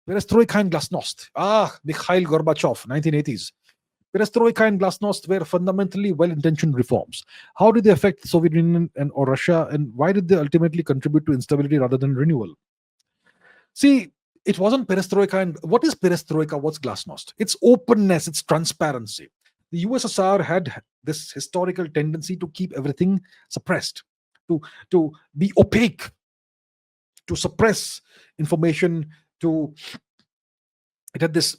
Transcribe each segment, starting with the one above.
Perestroika and Glasnost. Mikhail Gorbachev, 1980s. Perestroika and Glasnost were fundamentally well-intentioned reforms. How did they affect the Soviet Union or Russia, and why did they ultimately contribute to instability rather than renewal? See, it wasn't perestroika. And what is perestroika? What's glasnost? It's openness, it's transparency. The USSR had this historical tendency to keep everything suppressed, to be opaque, to suppress information, it had this,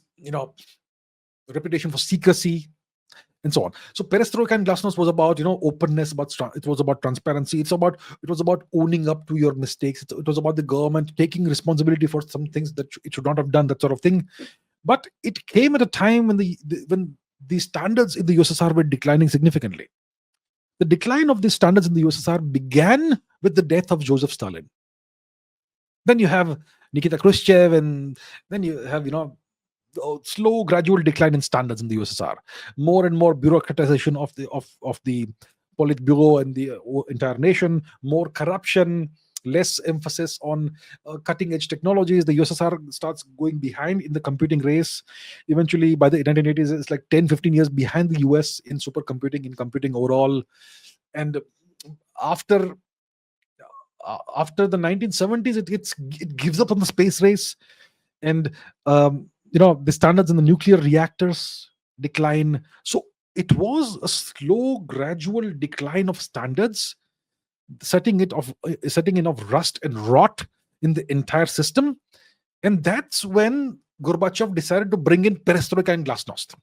reputation for secrecy, and so on. So perestroika and glasnost was about openness, it was about transparency. It was about owning up to your mistakes. It was about the government taking responsibility for some things that it should not have done, that sort of thing. But it came at a time when the standards in the USSR were declining significantly. The decline of these standards in the USSR began with the death of Joseph Stalin. Then you have Nikita Khrushchev, and then you have slow gradual decline in standards in the USSR, more and more bureaucratization of the Politburo and the entire nation, more corruption, less emphasis on cutting edge technologies. The USSR starts going behind in the computing race. Eventually by the 1980s, it's like 10-15 years behind the US in supercomputing, in computing overall. And after the 1970s, it gives up on the space race, and the standards in the nuclear reactors decline. So it was a slow, gradual decline of standards, setting in of rust and rot in the entire system. And that's when Gorbachev decided to bring in perestroika and glasnost.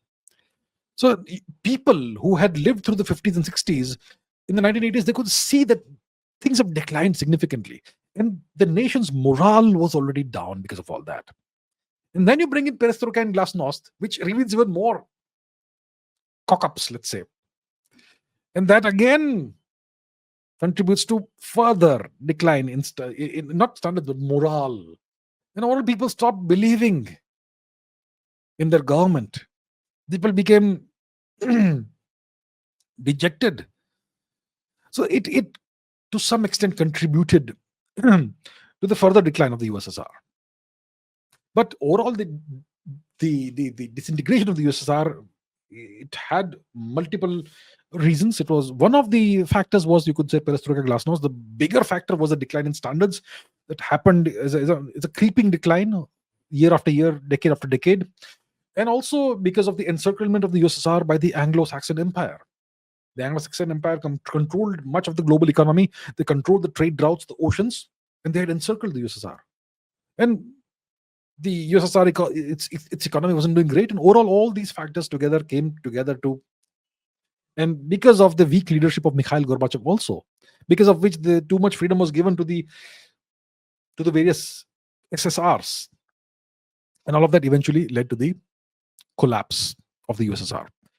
So people who had lived through the 50s and 60s, in the 1980s, they could see that things have declined significantly. And the nation's morale was already down because of all that. And then you bring in perestroika and glasnost, which reveals even more cock-ups, let's say. And that again contributes to further decline in not standards, but morale. And all people stopped believing in their government. People became dejected. So it to some extent contributed to the further decline of the USSR. But overall, the disintegration of the USSR, it had multiple reasons. It was one of the factors was, you could say, perestroika, glasnost. The bigger factor was the decline in standards that happened as a creeping decline year after year, decade after decade. And also because of the encirclement of the USSR by the Anglo-Saxon Empire. The Anglo-Saxon Empire controlled much of the global economy. They controlled the trade routes, the oceans, and they had encircled the USSR. And the USSR, its economy wasn't doing great. And overall, all these factors came together to, and because of the weak leadership of Mikhail Gorbachev also, because of which too much freedom was given to the various SSRs. And all of that eventually led to the collapse of the USSR.